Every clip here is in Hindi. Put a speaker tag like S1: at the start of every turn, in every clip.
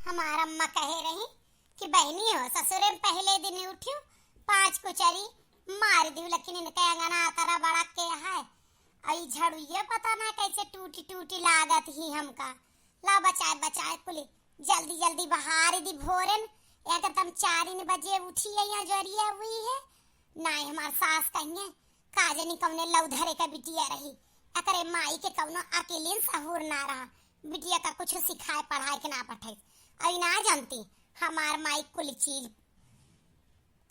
S1: हमारा अम्मा कहे रही कि बहनी हो ससुरे में पहले दिन उठ्यू 5 कुचरी मार दी, लेकिन इनके अंगना तारा बड़ा के है आई झाड़ू ये पता ना कैसे टूटी टूटी लागत ही हमका। ला बचाए बचाए कुली जल्दी जल्दी बहार दी भोरन एकदम 4 बजे उठी है जरिया हुई है ना। हमार सास कहिए काजनी कौने लौधरे का बिटिया रही, अकरे माई के कौनो अकेले सहूर ना रहा, बिटिया का कुछ सिखाए पढ़ाए के ना पठाई। आई ना जानती हमार माई कुल चीज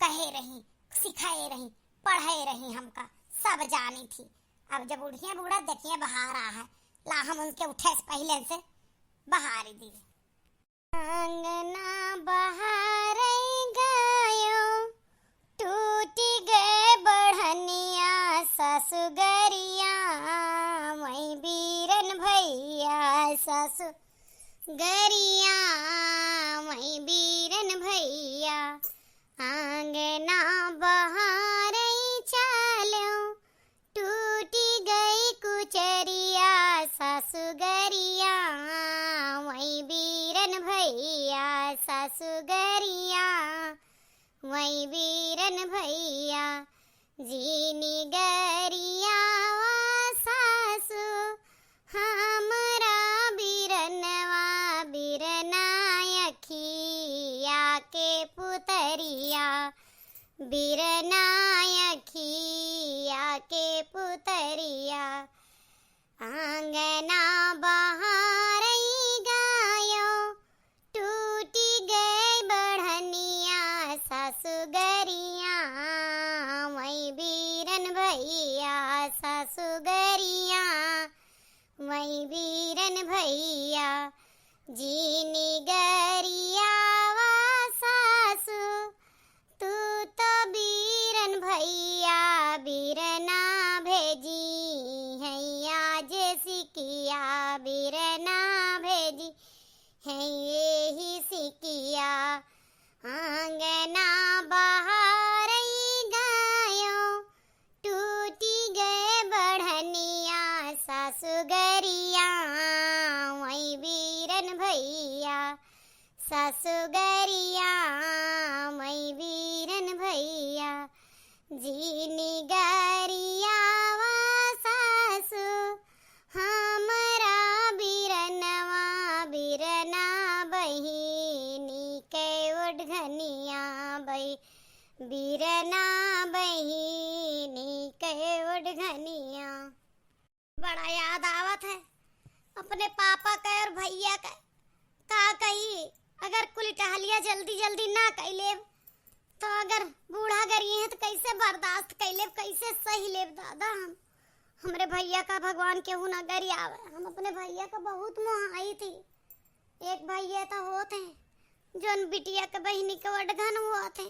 S1: कहे रही, सिखाए रही, पढ़ाए रही, हमका सब जानी थी। अब जब उठिए बूढ़ा देखिए बाहर आ है, ला हम उनके उठे से पहले से बहार दी। अंगना बहार गायो टूटी गए बढ़निया ससुगरिया वही बीरन भैया ससुगरिया वही बीरन भैया। आंगना बहार चालो टूटी गई कुचरिया ससुगरिया वही बीरन भैया ससुगरिया वही बीरन भैया। जीनी गरिया सासु हमरा बीरनवा बीरना अखिया के पुतरिया बीरना अखिया के पुतरिया। आंगना बहार गायो टूटी गई बढ़निया ससुगरिया वही बीरन भैया ससुगरिया वही बीरन भैया। जीनी गरिया सासु तू तो बीरन भैया बीरना भेजी हैया जैसी किया बीरना भेजी है यही सिकिया। आंगना बहार गायो टूटी गए बढ़निया ससुगरिया वही बीरन भैया ससुगरिया वही बीरन भैया। जीनी गरिया सासु हमरा बीरनवा बीरना बहिनी के ओढ़निया बीरना बहिनी के ओढ़निया। बड़ा याद आवत है अपने पापा का और भैया का कही अगर कुल टहलिया जल्दी जल्दी ना कैले तो अगर बूढ़ा गरी है तो कैसे बर्दाश्त कैले कैसे सही ले दादा। हम हमरे भैया का भगवान केहू ना गरी आवे। हम अपने भैया का बहुत मोहाई थी। एक भैया तो होते हैं जोन बिटिया के बहनी के वडघन हुआ थे।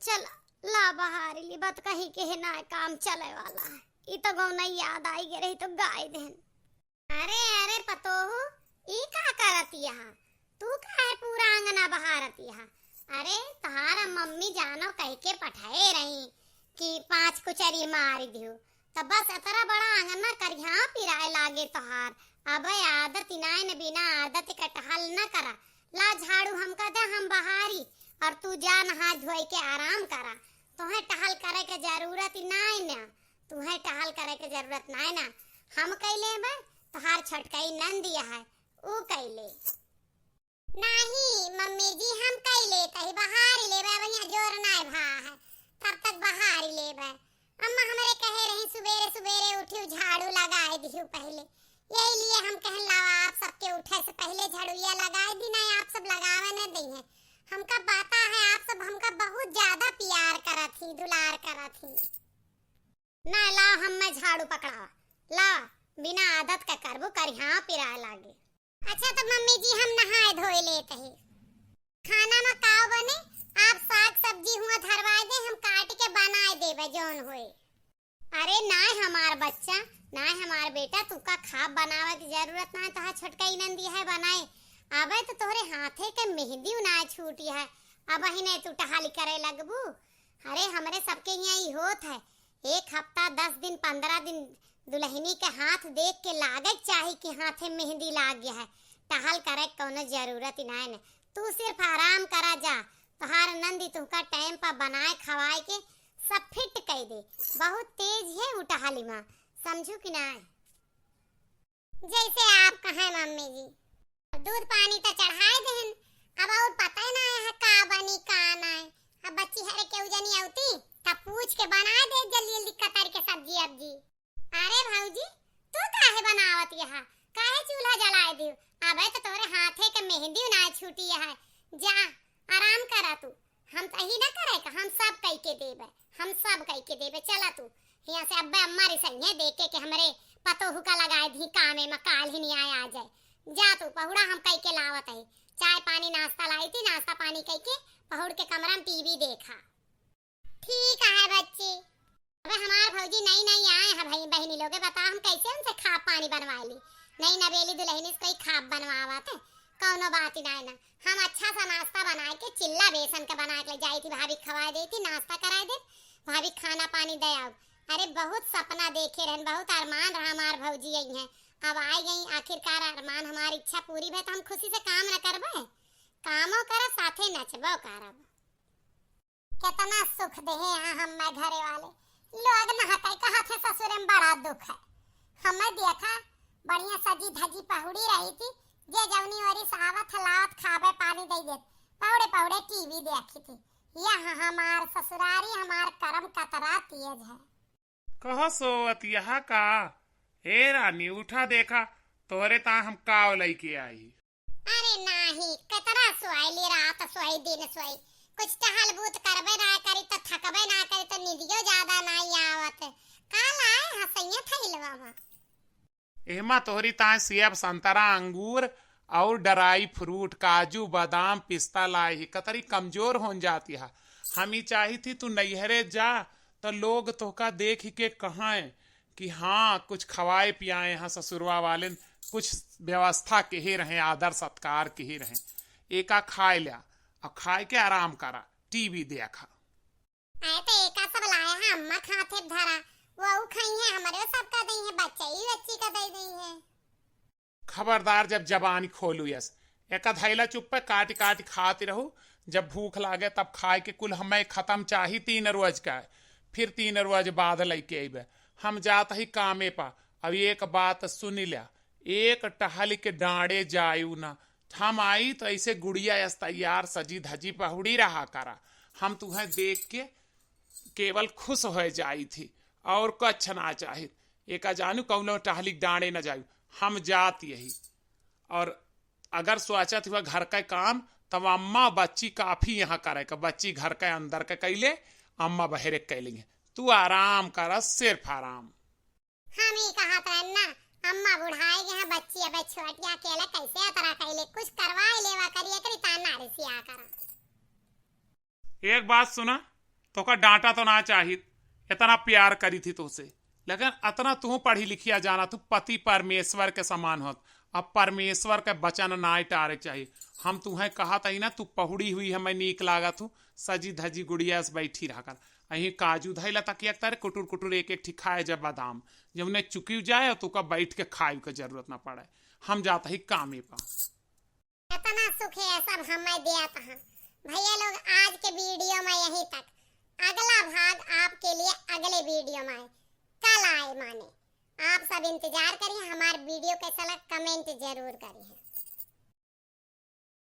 S1: चल ला बहारी ली बात कहीं के है ना काम चले वाला है। ई तो गौ नहीं याद आई गे रही तो गाय देन। अरे अरे पतोहू ई का करती यहाँ तू काहे पूरा आंगना बहारती यहाँ। अरे तहारा मम्मी जानो कह के पठाए रही कि 5 कुचरी मार दियो तब बस इतना बड़ा आंगना करिया पिराए लागे तोहार। अब आदत इनाय न बिना आदत का टहल न करा। ला झाड़ू हमका दे हम बहारी और तू जा नहा धोई के आराम करा। तुम्हें टहल करे के जरूरत नहीं ना, तुम्हें टहल करे के जरूरत नहीं ना। हम कैले बे तोहार छटकाई नन दिया है ऊ कैले नहीं मम्मी जी हम कैले कहीं बहारी ले भैया जोर ना भा है तब तक बहारी ले बे। अम्मा हमरे कहे रही सुबेरे सुबेरे उठी झाड़ू लगाए दियो पहले, यही लिए हम कहन लावा आप सबके उठे से पहले झाड़ूया लगाए दी ना। आप सब लगावे न दी है हमका पता है आप सब हमका बहुत ज्यादा प्यार करा थी दुलार करा थी ना। ला हम मैं झाड़ू पकड़ावा ला बिना आदत का करबो कर यहाँ पिराए लागे। अच्छा तो मम्मी जी हम नहाए धोए लेते हैं। खाना में का बने आप साग सब्जी हुआ धरवाए दे हम काट के बनाए देबे जोन होए। अरे ना हमार बच्चा ना हमार बेटा तू का खा बनावे की जरूरत ना तहा छोटका ही नंदी है बनाए। अबे तो तोरे हाथे के मेहंदी ना छूटी है अब ही नहीं तू टहाली करे लगबू। अरे हमरे सबके यहाँ ही होत है 1 हफ्ता 10 दिन 15 दिन दुल्हनी के हाथ देख के लागे चाहिए कि हाथे मेहंदी लाग गया है टहल करे कोनो जरूरत ही नहीं। तू सिर्फ आराम करा जा, तोहार नंदी तुमका टाइम पर बनाए खवाए के सब फिट कर दे। बहुत तेज है वो टहली माँ, समझू कि नहीं? जैसे आप कहें मम्मी जी। दूध पानी तो चढ़ाए देन, अब और पता ही ना है का बनी का नहीं। अब बच्ची हरे केहू जनी आउती तब पूछ के बना दे जल्दी जल्दी कतर के सब्जी अब्जी। अरे भाऊजी तू काहे बनावत यहाँ, काहे चूल्हा जलाए दियो? अबे तो तोरे हाथे के मेहंदी ना छूटी है। जा आराम करा तू, हम तो ही ना करे का, हम सब कह के देबे, हम सब कह के देबे। चला तू यहाँ से, अब्बे अम्मा रिसइए देखे के हमरे पतो हुका लगाए धी कामे में काल ही नहीं आया आ जाए। जा तू पहुड़ा, हम कह के लावत है। चाय पानी नाश्ता लाई थी, नाश्ता पानी कह के पहुड़ के कमरा में टीवी देखा। ठीक है बच्चे। अबे हमार भौजी नई नई आए हैं भाई बहनी लोगे, बता हम कैसे उनसे खाप पानी बनवा ली। नई नवेली दुल्हनी से कोई खाप बनवावत है, कौनो बात ही ना। हम अच्छा सा नाश्ता बना के चिल्ला बेसन का बना के ले जाई थी, भाभी खवा देती, नाश्ता कराए दे, भाभी खाना पानी दे आओ। अरे बहुत सपना देखे रहन, बहुत अरमान रहा हमार भौजी आई हैं, अब आई गई आखिरकार। अरमान हमारी इच्छा पूरी भई तो हम खुशी से काम न करबे, कामो कर साथे नचबो करब। कितना सुख दे हैं हम मैं घरे वाले लोग नहते कहा थे ससुर में बड़ा दुख है। हमें देखा बढ़िया सजी धजी पहुड़ी रही थी, जे जवनी वाली सहावत हलावत खाबे पानी दे दे, पौड़े पौड़े टीवी देखी थी। यह हमार ससुरारी हमार कर्म कतरा तेज है।
S2: कहो सोवत यहाँ का हे रानी, उठा देखा तोरे ता हम काव लेके आई।
S1: अरे नहीं कतरा सोई रात सोई दिन सोई, कुछ टहल बूत करबे ना करी तो थकबे ना करी तो नींदियो ज्यादा नहीं आवत। काल आए हसैया थैलवा में
S2: एमा तोहरी ता सेब संतरा अंगूर और ड्राई फ्रूट काजू बादाम पिस्ता लाई ही, कतरी कमजोर हो जाती है। हम ही चाही थी तू नैहरे जा तो लोग तोहका देख के कहाँ कि हाँ कुछ खवाए पियाए हैं ससुरवा वाले, कुछ व्यवस्था के ही रहे, आदर सत्कार के ही रहे। एका खाए लिया और खाए के आराम करा, टीवी देखा।
S1: आए तो एका सब लाया है, अम्मा खाते धरा वो खाई है, हमारे सब का दई है, बच्चे ही बच्ची का दई दई है।
S2: खबरदार जब जबानी खोलू यस, एक धैला चुप पे काट काट खाते रहो, जब भूख लागे तब खाए के कुल हमें खत्म चाही 3 रोज का, फिर 3 रोज बाद लेके अबे। हम जात ही कामे पा। अब एक बात सुन लिया, एक टहल के डांडे जायू ना, हम आई तो ऐसे गुड़िया यस तैयार सजी धजी पहुड़ी रहा करा। हम तुम्हें देख के केवल खुश हो जाई थी और कछ ना चाहे। एक जानू कौनो टहली डांडे न जायू, हम जात यही। और अगर सोचत हुआ घर का काम तब अम्मा बच्ची काफी यहाँ करे का, बच्ची घर के अंदर के कैले, अम्मा बहरे कैलेंगे। तू आराम कर, सिर्फ आराम।
S1: हम ही कहा था ना अम्मा बुढ़ाई गए हैं, बच्ची अब छोटिया अकेले कैसे तरह कैले, कुछ करवाए लेवा करिए करी ताना रिसिया करा।
S2: एक बात सुना, तो का डांटा तो ना चाहिए, इतना प्यार करी थी तुझसे, लेकिन इतना तू पढ़ी लिखिया जाना, तू पति परमेश्वर के समान होत। अब परमेश्वर के वचन ना टारे चाहिए। हम तुम्हें कहा था ना, तू पहुड़ी हुई हमें नीक लागा, तू सजी धजी गुड़िया से बैठी रहा कर। अही काजू धैला तकिया तारे कुटुर कुटुर एक एक ठिखाए जब बादाम, जब उन्हें चुकी जाए तो का बैठ के खाए के जरूरत ना पड़े। हम जाता ही कामे पा।
S1: इतना सुख है सब हमें दिया था भैया लोग। आज के वीडियो में यहीं तक, अगला भाग आपके लिए अगले वीडियो में आए, कल आए माने। आप सब इंतजार करिए, हमारे वीडियो कैसा लगा कमेंट जरूर करिए।